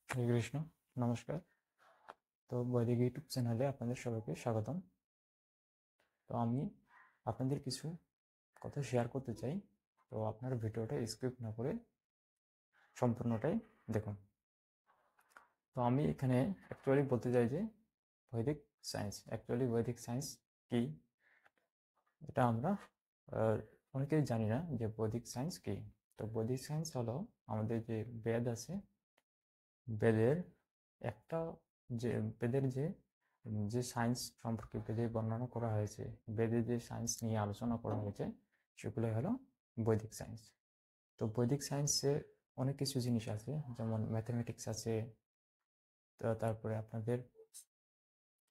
হরে কৃষ্ণ। নমস্কার। তো বৈদিক ইউটিউব চ্যানেলে আপনাদের সবাইকে স্বাগতম। তো আমি আপনাদের কিছু কথা শেয়ার করতে চাই। তো আপনার ভিডিওটা স্কিপ না করে সম্পূর্ণটাই দেখুন। তো আমি এখানে অ্যাকচুয়ালি বলতে চাই যে বৈদিক সায়েন্স কি, এটা আমরা অনেকেই জানি না যে বৈদিক সায়েন্স কি। তো বৈদিক সায়েন্স হলো আমাদের যে বেদ আছে, বেদের একটা যে বেদের যে যে সায়েন্স সম্পর্কে বেদে বর্ণনা করা হয়েছে, বেদে যে সায়েন্স নিয়ে আলোচনা করা হয়েছে, সেগুলোই হলো বৈদিক সায়েন্স। তো বৈদিক সায়েন্সে অনেক কিছু জিনিস আছে, যেমন ম্যাথমেটিক্স আছে, তারপরে আপনাদের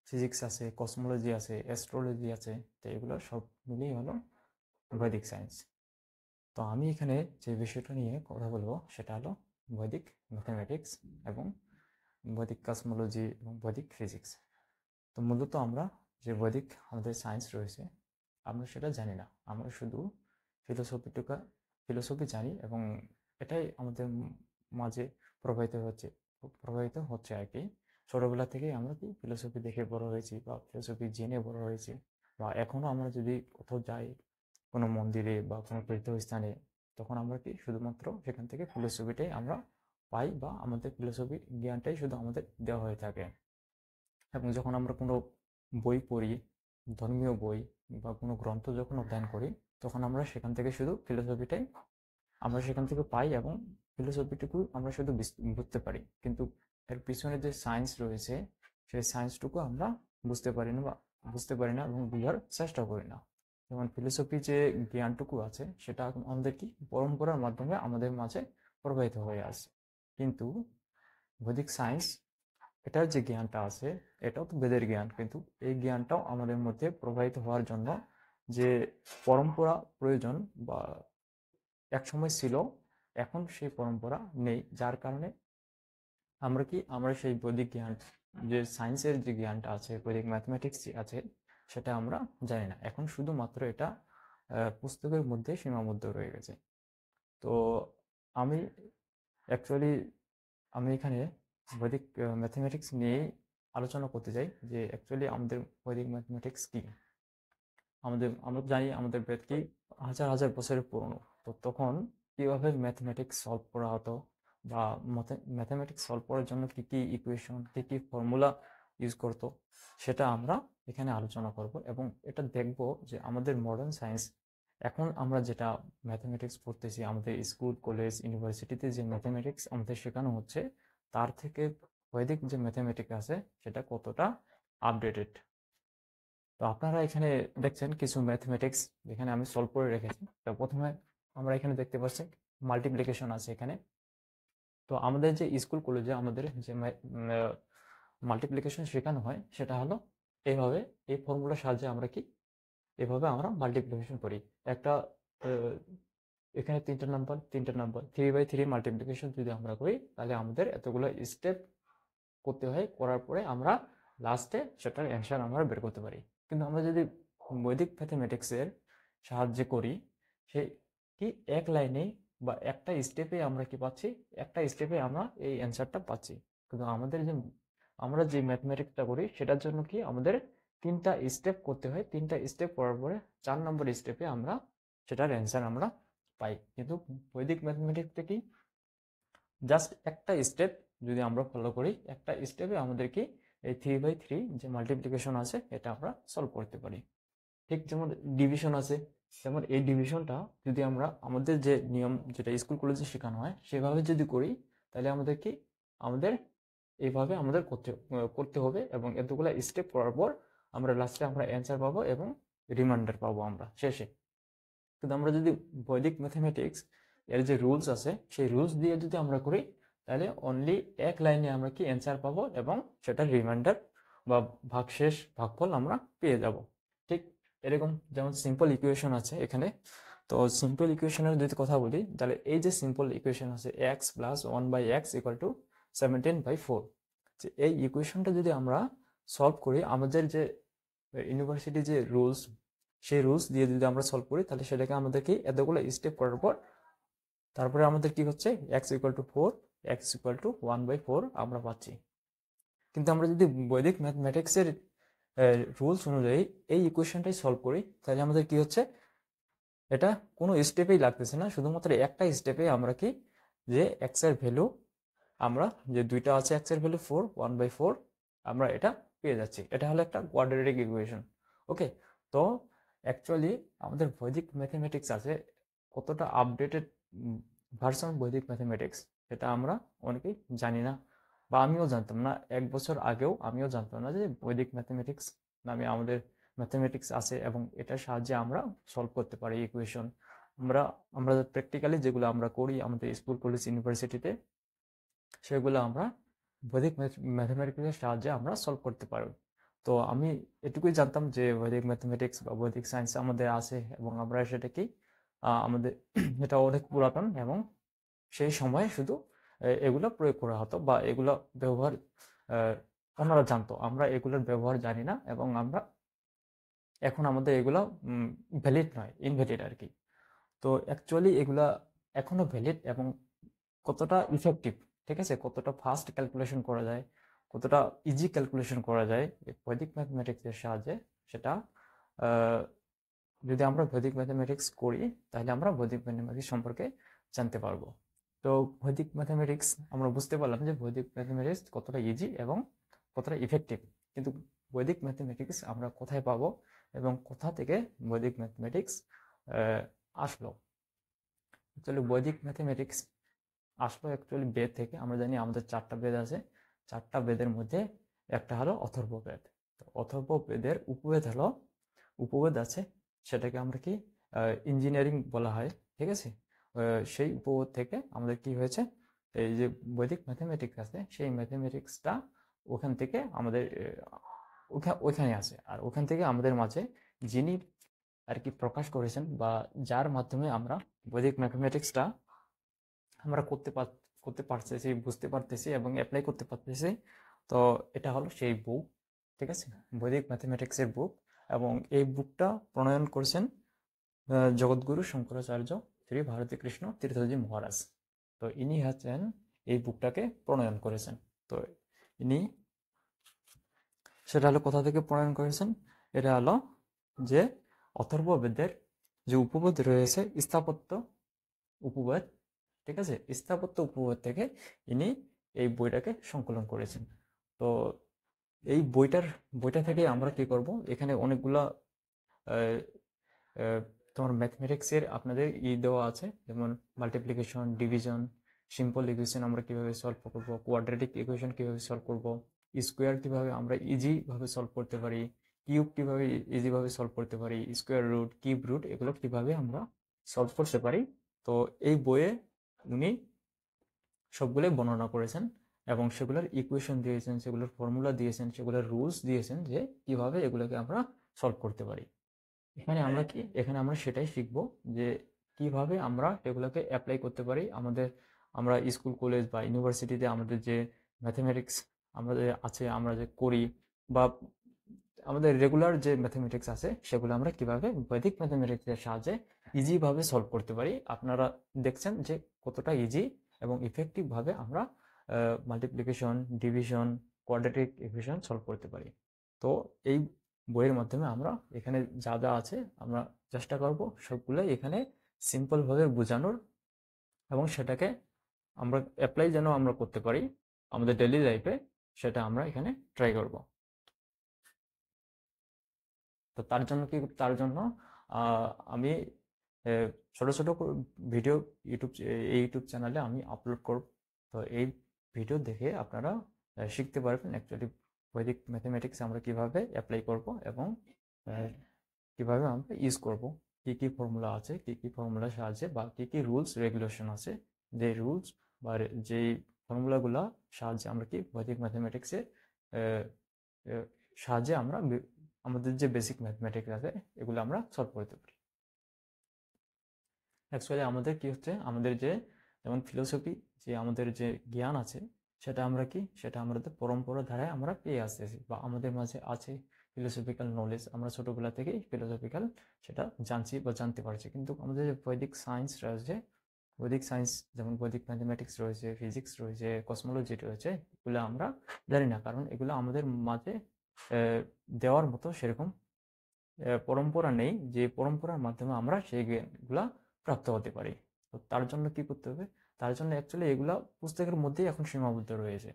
ফিজিক্স আছে, কসমোলজি আছে, অ্যাস্ট্রোলজি আছে। তো এগুলো সব মিলিয়ে হলো বৈদিক সায়েন্স। তো আমি এখানে যে বিষয়টা নিয়ে কথা বলবো সেটা হলো বৈদিক ম্যাথমেটিক্স এবং বৈদিক কসমোলজি এবং বৈদিক ফিজিক্স। তো মূলত আমরা যে বৈদিক আমাদের সায়েন্স রয়েছে, আমরা সেটা জানি না। আমরা শুধু ফিলোসফি জানি, এবং এটাই আমাদের মাঝে প্রবাহিত হচ্ছে আর কি। ছোটবেলা থেকেই আমরা কি ফিলোসফি দেখে বড় হয়েছি, বা ফিলোসফি জেনে বড় হয়েছি, বা এখনো আমরা যদি কোথাও যাই, কোনো মন্দিরে বা কোনো তীর্থস্থানে, তখন আমরা কি শুধুমাত্র সেখান থেকে ফিলোসফিটাই আমরা পাই, বা আমাদের ফিলোসফি জ্ঞানটাই শুধু আমাদের দেওয়া হয়ে থাকে। এবং যখন আমরা কোনো বই পড়ি, ধর্মীয় বই বা কোনো গ্রন্থ যখন অধ্যয়ন করি, তখন আমরা সেখান থেকে শুধু ফিলোসফিটাই আমরা সেখান থেকে পাই, এবং ফিলোসফিটুকু আমরা শুধু বুঝতে পারি। কিন্তু এর পিছনে যে সায়েন্স রয়েছে, সেই সায়েন্সটুকু আমরা বুঝতে পারি না এবং বোঝার চেষ্টা করি না। যেমন ফিলোসফি যে জ্ঞানটুকু আছে, সেটা আমাদের কি পরম্পরার মাধ্যমে আমাদের মাঝে প্রবাহিত হয়ে আসে। কিন্তু বৈদিক সায়েন্স, এটার যে জ্ঞানটা আছে, এটাও তো বেদের জ্ঞান, কিন্তু এই জ্ঞানটাও আমাদের মধ্যে প্রবাহিত হওয়ার জন্য যে পরম্পরা প্রয়োজন, বা একসময় ছিল, এখন সেই পরম্পরা নেই, যার কারণে আমরা সেই বৈদিক জ্ঞান, যে সায়েন্সের যে জ্ঞানটা আছে, বৈদিক ম্যাথমেটিক্স যে আছে, সেটা আমরা জানি না। এখন শুধুমাত্র এটা পুস্তকের মধ্যে সীমাবদ্ধ রয়ে গেছে। তো আমি অ্যাকচুয়ালি আমি এখানে বৈদিক ম্যাথমেটিক্স নিয়েই আলোচনা করতে চাই, যে অ্যাকচুয়ালি আমাদের বৈদিক ম্যাথমেটিক্স কি। আমরা জানি আমাদের বেদ কি হাজার হাজার বছরের পুরনো। তো তখন কিভাবে ম্যাথমেটিক্স সলভ করা হতো, বা ম্যাথমেটিক্স সলভ করার জন্য কি কি ইকুয়েশন, কি কি ফর্মুলা ইউজ করতো, সেটা আমরা এখানে আলোচনা করব। এবং এটা দেখব যে আমাদের মডার্ন সায়েন্স, এখন আমরা যেটা ম্যাথমেটিক্স পড়তেছি, আমাদের স্কুল, কলেজ, ইউনিভার্সিটিতে যে ম্যাথমেটিক্স আমাদের শেখানো হচ্ছে, তার থেকে বৈদিক যে ম্যাথমেটিক্স আছে, সেটা কতটা আপডেটেড। তো আপনারা এখানে দেখছেন কিছু ম্যাথমেটিক্স যেখানে আমি সলভ করে রেখেছি। তো প্রথমে আমরা এখানে দেখতে পাচ্ছি মাল্টিপ্লিকেশন আছে এখানে। তো আমাদের যে স্কুল কলেজে আমাদের যে মাল্টিপ্লিকেশন শেখানো হয়, সেটা হলো এইভাবে, এই ফর্মুলার সাহায্যে আমরা কি এভাবে আমরা মাল্টিপ্লিকেশন করি। একটা এখানে তিনটা নাম্বার 3/3 মাল্টিপ্লিকেশন যদি আমরা করি, তাহলে আমাদের এতগুলো স্টেপ করতে হয়, করার পরে আমরা লাস্টে সেটার অ্যান্সার আমরা বের করতে পারি। কিন্তু আমরা যদি বৈদিক ম্যাথমেটিক্সের সাহায্যে করি, সে কি এক লাইনে বা একটা স্টেপে আমরা কি পাচ্ছি, একটা স্টেপে আমরা এই অ্যান্সারটা পাচ্ছি। কিন্তু আমরা যে ম্যাথমেটিক্সটা করি, সেটার জন্য কি আমাদের 3টা স্টেপ করতে হয়। 3টা স্টেপ করার পরে 4 নম্বর স্টেপে আমরা সেটার অ্যান্সার আমরা পাই। কিন্তু বৈদিক ম্যাথমেটিক্সটা কি, জাস্ট একটা স্টেপ যদি আমরা ফলো করি, একটা স্টেপে আমাদের কি এই 3/3 যে মাল্টিপ্লিকেশন আছে, এটা আমরা সলভ করতে পারি। ঠিক যেমন ডিভিশন আছে, যেমন এই ডিভিশনটা যদি আমরা আমাদের যে নিয়ম, যেটা স্কুল কলেজে শেখানো হয়, সেভাবে যদি করি, তাহলে আমাদের এইভাবে আমাদের করতে হবে, এবং এতগুলো স্টেপ করার পর আমরা লাস্টে আমরা অ্যান্সার পাবো এবং রিমাইন্ডার পাবো আমরা শেষে। কিন্তু আমরা যদি বৈদিক ম্যাথমেটিক্স এর যে রুলস আছে, সেই রুলস দিয়ে যদি আমরা করি, তাহলে অনলি এক লাইনে আমরা কি অ্যান্সার পাবো, এবং সেটার রিমাইন্ডার বা ভাগফল আমরা পেয়ে যাব। ঠিক এরকম যেমন সিম্পল ইকুয়েশন আছে এখানে। তো সিম্পল ইকুয়েশনের যদি কথা বলি, তাহলে এই যে সিম্পল ইকুয়েশন আছে x plus 1/x equal to 17/4, যে এই ইকুয়েশনটা যদি আমরা সলভ করি, আমাদের যে ইউনিভার্সিটি যে রুলস, সেই রুলস দিয়ে যদি আমরা সলভ করি, তাহলে সেটাকে আমাদেরকে এতগুলো স্টেপ করার পর তারপরে আমাদের কি হচ্ছে, এক্স ইকুয়াল টু 4, x=1/4 আমরা পাচ্ছি। কিন্তু আমরা যদি বৈদিক ম্যাথমেটিক্সের রুলস অনুযায়ী এই ইকুয়েশনটাই সলভ করি, তাহলে আমাদের কি হচ্ছে, এটা কোনো স্টেপেই লাগতেছে না, শুধুমাত্র একটা স্টেপে আমরা কি, যে এক্স এর ভ্যালু, আমরা যে দুইটা আছে এক্স এর ভ্যালু 4, 1/4 আমরা এটা পেয়ে যাচ্ছি। এটা হলো একটা কোয়াড্রেটিক ইকুয়েশন। ওকে, তো অ্যাকচুয়ালি আমাদের বৈদিক ম্যাথমেটিক্স আছে, কতটা আপডেটেড ভার্সন বৈদিক ম্যাথমেটিক্স সেটা আমরা অনেকেই জানি না, বা আমিও জানতাম না। 1 বছর আগেও আমিও জানতাম না যে বৈদিক ম্যাথমেটিক্স নামে আমাদের ম্যাথমেটিক্স আছে এবং এটার সাহায্যে আমরা সলভ করতে পারি ইকুয়েশন। আমরা আমরা প্র্যাকটিক্যালি যেগুলো আমরা করি আমাদের স্কুল, কলেজ, ইউনিভার্সিটিতে, সেগুলো আমরা বৈদিক ম্যাথমেটিক্সের সাহায্যে আমরা সলভ করতে পারি। তো আমি এটুকুই জানতাম যে বৈদিক ম্যাথমেটিক্স বা বৈদিক সায়েন্স আমাদের আছে এবং আমরা সেটাকে আমাদের এটা অনেক পুরাতন এবং সেই সময়ে শুধু এগুলো প্রয়োগ করা হতো বা এগুলো ব্যবহার ওনারা জানতো, আমরা এগুলোর ব্যবহার জানি না এবং আমরা এখন আমাদের এগুলো ভ্যালিড নয়, ইনভ্যালিড আর কি। তো অ্যাকচুয়ালি এগুলা এখনো ভ্যালিড এবং কতটা ইফেক্টিভ, ঠিক আছে, কতটা ফাস্ট ক্যালকুলেশন করা যায়, কতটা ইজি ক্যালকুলেশন করা যায় বৈদিক ম্যাথমেটিক্সের সাহায্যে, সেটা যদি আমরা বৈদিক ম্যাথমেটিক্স করি তাহলে আমরা বৈদিক ম্যাথমেটিক্স সম্পর্কে জানতে পারবো। তো বৈদিক ম্যাথমেটিক্স আমরা বুঝতে পারলাম যে বৈদিক ম্যাথমেটিক্স কতটা ইজি এবং কতটা ইফেক্টিভ। কিন্তু বৈদিক ম্যাথমেটিক্স আমরা কোথায় পাবো এবং কোথা থেকে বৈদিক ম্যাথমেটিক্স আসলো? অ্যাকচুয়ালি বৈদিক ম্যাথমেটিক্স আসলো অ্যাকচুয়ালি বেদ থেকে। আমরা জানি আমাদের 4টা বেদ আছে, 4টা বেদের মধ্যে একটা হলো অথর্ব বেদ। তো অথর্ব বেদের উপবেদ আছে, সেটাকে আমরা কি ইঞ্জিনিয়ারিং বলা হয়, ঠিক আছে। সেই উপবেদ থেকে আমাদের কি হয়েছে, এই যে বৈদিক ম্যাথমেটিক্স আছে, সেই ম্যাথমেটিক্সটা ওখান থেকে আমাদের ওইখানে আছে। আর ওখান থেকে আমাদের মাঝে যিনি আর কি প্রকাশ করেছেন বা যার মাধ্যমে আমরা বৈদিক ম্যাথমেটিক্সটা আমরা করতে পারতেছি, বুঝতে পারতেছি এবং অ্যাপ্লাই করতে পারতেছি, তো এটা হলো সেই বুক, ঠিক আছে, বৈদিক ম্যাথমেটিক্সের বুক। এবং এই বুকটা প্রণয়ন করেছেন জগৎগুরু শঙ্করাচার্য শ্রী ভারতী কৃষ্ণ তীর্থজি মহারাজ। তো ইনি হচ্ছেন এই বুকটাকে প্রণয়ন করেছেন। তো ইনি সেটা হলো কোথা থেকে প্রণয়ন করেছেন, এটা হলো যে অথর্ব বেদের যে উপবেদ রয়েছে, স্থাপত্য উপবেদ, ঠিক আছে, স্থাপত্য উপবেদ থেকে ইনি এই বইটাকে সংকলন করেছেন। তো এই বইটা থেকে আমরা কি করব, এখানে অনেকগুলা তোমার ম্যাথমেটিক্সের আপনাদের দেওয়া আছে, যেমন মাল্টিপ্লিকেশন, ডিভিশন, সিম্পল ইকুয়েশন আমরা কিভাবে সলভ করব, কোয়াড্রেটিক ইকুয়েশন কিভাবে সলভ করব, স্কোয়ার কিভাবে আমরা ইজি ভাবে সলভ করতে পারি, কিউব কিভাবে ইজি ভাবে সলভ করতে পারি, স্কোয়ার রুট, কিউব রুট, এগুলো কিভাবে আমরা সলভ করতে পারি। তো এই বইয়ে উনি সবগুলোই বর্ণনা করেছেন এবং সেগুলোর ইকুয়েশন দিয়েছেন, সেগুলোর ফর্মুলা দিয়েছেন, সেগুলোর রুলস দিয়েছেন যে কিভাবে এগুলোকে আমরা সলভ করতে পারি। এখানে আমরা সেটাই শিখবো যে কিভাবে আমরা এগুলোকে অ্যাপ্লাই করতে পারি আমরা স্কুল, কলেজ বা ইউনিভার্সিটিতে আমাদের যে ম্যাথমেটিক্স আমাদের আছে, আমরা যে করি, বা আমাদের রেগুলার যে ম্যাথমেটিক্স আছে, সেগুলো আমরা কিভাবে বৈদিক ম্যাথমেটিক্সের সাহায্যে ইজি ভাবে সলভ করতে পারি। আপনারা দেখছেন যে কতটা ইজি এবং ইফেক্টিভ ভাবে আমরা multiplication, division, quadratic equation solve করতে পারি। তো এই বইয়ের মাধ্যমে আমরা এখানে যা যা আছে আমরা চেষ্টা করব সবগুলোই এখানে সিম্পল ভাবে বোঝানোর এবং সেটাকে আমরা অ্যাপ্লাই যেন আমরা করতে পারি আমাদের ডেইলি লাইফে, সেটা আমরা এখানে ট্রাই করব। তো তার জন্য আমি ছোট ছোট ভিডিও ইউটিউব চ্যানেলে আমি আপলোড করব। তো এই ভিডিও দেখে আপনারা শিখতে পারবেন অ্যাকচুয়ালি বৈদিক ম্যাথমেটিক্স আমরা কিভাবে অ্যাপ্লাই করব এবং কিভাবে আমরা ইউজ করব, কি কি ফর্মুলা আছে, কি কি ফর্মুলার সাহায্যে বা কি কি রুলস রেগুলেশন আছে, যে রুলস বা যেই ফর্মুলাগুলো সাহায্যে আমরা কি বৈদিক ম্যাথমেটিক্সের সাহায্যে আমরা আমাদের যে বেসিক ম্যাথমেটিক্স আছে এগুলো আমরা সলভ করতে পারি। অ্যাকচুয়ালি আমাদের কি হচ্ছে, আমাদের যে যেমন ফিলোসফি, যে আমাদের যে জ্ঞান আছে, সেটা আমাদের পরম্পরা ধারায় আমরা পেয়ে আসতেছি বা আমাদের মাঝে আছে ফিলোসফিক্যাল নলেজ, আমরা ছোটবেলা থেকেই ফিলোসফিক্যাল সেটা জানছি বা জানতে পারছি। কিন্তু আমাদের যে বৈদিক সায়েন্স রয়েছে, বৈদিক সায়েন্স যেমন বৈদিক ম্যাথমেটিক্স রয়েছে, ফিজিক্স রয়েছে, কসমোলজি রয়েছে, এগুলো আমরা জানি না, কারণ এগুলো আমাদের মাঝে দেওয়ার মতো সেরকম পরম্পরা নেই যে পরম্পরার মাধ্যমে আমরা সেই জ্ঞানগুলা প্রাপ্ত হতে পারি। তো তার জন্য কি করতে হবে, তার জন্য অ্যাকচুয়ালি এগুলা পুস্তকের মধ্যেই এখন সীমাবদ্ধ রয়েছে।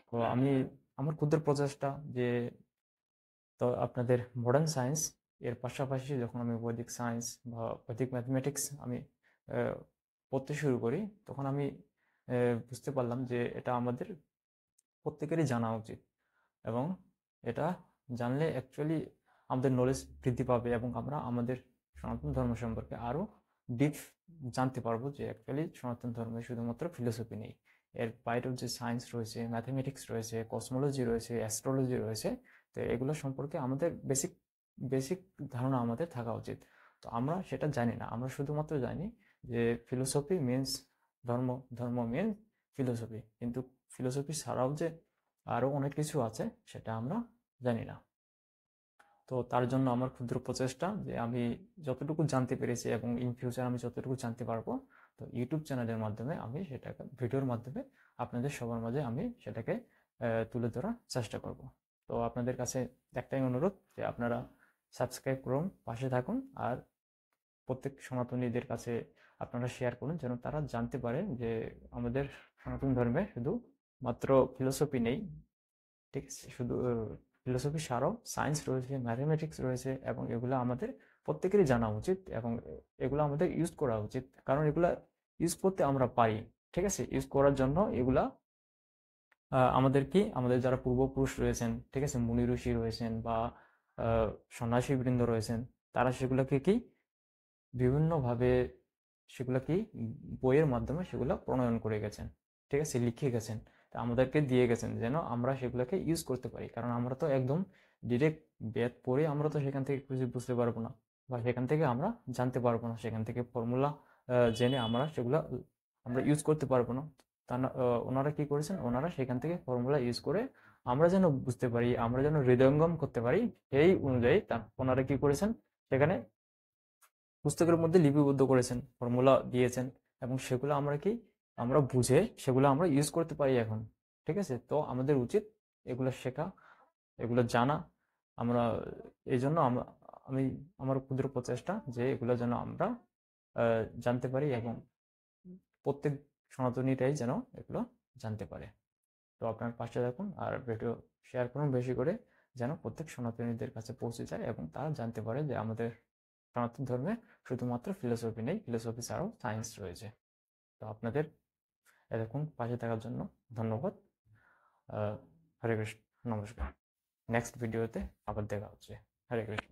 তো আমি আমার ক্ষুদ্র প্রচেষ্টা যে, তো আপনাদের মডার্ন সায়েন্স এর পাশাপাশি যখন আমি বৈদিক সায়েন্স বা বৈদিক ম্যাথমেটিক্স আমি পড়তে শুরু করি, তখন আমি বুঝতে পারলাম যে এটা আমাদের প্রত্যেকেরই জানা উচিত, এবং এটা জানলে অ্যাকচুয়ালি আমাদের নলেজ বৃদ্ধি পাবে এবং আমরা আমাদের সনাতন ধর্ম সম্পর্কে আরও ডিপ জানতে পারবো যে অ্যাকচুয়ালি সনাতন ধর্মে শুধুমাত্র ফিলোসফি নেই, এর বাইরেও যে সায়েন্স রয়েছে, ম্যাথমেটিক্স রয়েছে, কসমোলজি রয়েছে, অ্যাস্ট্রোলজি রয়েছে। তো এগুলো সম্পর্কে আমাদের বেসিক বেসিক ধারণা আমাদের থাকা উচিত। তো আমরা সেটা জানি না, আমরা শুধুমাত্র জানি যে ফিলোসফি মিনস ধর্ম, ধর্ম মিনস ফিলোসফি, কিন্তু ফিলোসফি ছাড়াও যে আরও অনেক কিছু আছে সেটা আমরা জানি না। তো তার জন্য আমার ক্ষুদ্র প্রচেষ্টা যে আমি যতটুকু জানতে পেরেছি এবং ইন ফিউচার আমি যতটুকু জানতে পারবো, তো ইউটিউব চ্যানেলের মাধ্যমে আমি সেটাকে ভিডিওর মাধ্যমে আপনাদের সবার মাঝে আমি সেটাকে তুলে ধরার চেষ্টা করব। তো আপনাদের কাছে একটাই অনুরোধ যে আপনারা সাবস্ক্রাইব করুন, পাশে থাকুন, আর প্রত্যেক সনাতনীদের কাছে আপনারা শেয়ার করুন যেন তারা জানতে পারে যে আমাদের সনাতন ধর্মে শুধু মাত্র ফিলোসফি নেই, ঠিক আছে, শুধু ফিলোসফি ছাড়াও সায়েন্স রয়েছে, ম্যাথমেটিক্স রয়েছে, এবং এগুলো আমাদের প্রত্যেকেরই জানা উচিত এবং এগুলো আমাদের ইউজ করা উচিত, কারণ এগুলা ইউজ করতে আমরা পারি। ঠিক আছে, ইউজ করার জন্য এগুলা আমাদের কি, আমাদের যারা পূর্বপুরুষ রয়েছেন, ঠিক আছে, মুনি ঋষি রয়েছেন বা সন্ন্যাসী বৃন্দ রয়েছেন, তারা সেগুলোকে কি বিভিন্নভাবে সেগুলো কি বইয়ের মাধ্যমে সেগুলো প্রণয়ন করে গেছেন, ঠিক আছে, লিখে গেছেন, তা আমাদেরকে দিয়ে গেছেন যেন আমরা সেগুলোকে ইউজ করতে পারি, কারণ আমরা তো একদম ডিরেক্ট বেদ পড়ে আমরা তো সেখান থেকে কিছু বুঝতে পারবো না, বা সেখান থেকে আমরা জানতে পারবো না, সেখান থেকে ফর্মুলা জেনে আমরা সেগুলো আমরা ইউজ করতে পারবো না। তা ওনারা কি করেছেন, ওনারা সেখান থেকে ফর্মুলা ইউজ করে আমরা যেন বুঝতে পারি, আমরা যেন হৃদয়ঙ্গম করতে পারি, সেই অনুযায়ী ওনারা কি করেছেন, সেখানে পুস্তকের মধ্যে লিপিবদ্ধ করেছেন, ফর্মুলা দিয়েছেন, এবং সেগুলো আমরা কি, আমরা বুঝে সেগুলো আমরা ইউজ করতে পারি এখন। ঠিক আছে, তো আমাদের উচিত এগুলো শেখা, এগুলো জানা। আমরা এই জন্য আমি আমার ক্ষুদ্র প্রচেষ্টা যে এগুলো যেন আমরা জানতে পারি এবং প্রত্যেক সনাতনীরাই যেন এগুলো জানতে পারে। তো আপনার পাশে থাকুন আর ভিডিও শেয়ার করুন বেশি করে, যেন প্রত্যেক সনাতনীদের কাছে পৌঁছে যায় এবং তারা জানতে পারে যে আমাদের সনাতন ধর্মে শুধুমাত্র ফিলোসফি নেই, ফিলোসফি ছাড়াও সায়েন্স রয়েছে। তো আপনাদের এতক্ষণ পাশে থাকার জন্য ধন্যবাদ। হরে কৃষ্ণ, নমস্কার। নেক্সট ভিডিওতে আবার দেখা হচ্ছে। হরে কৃষ্ণ।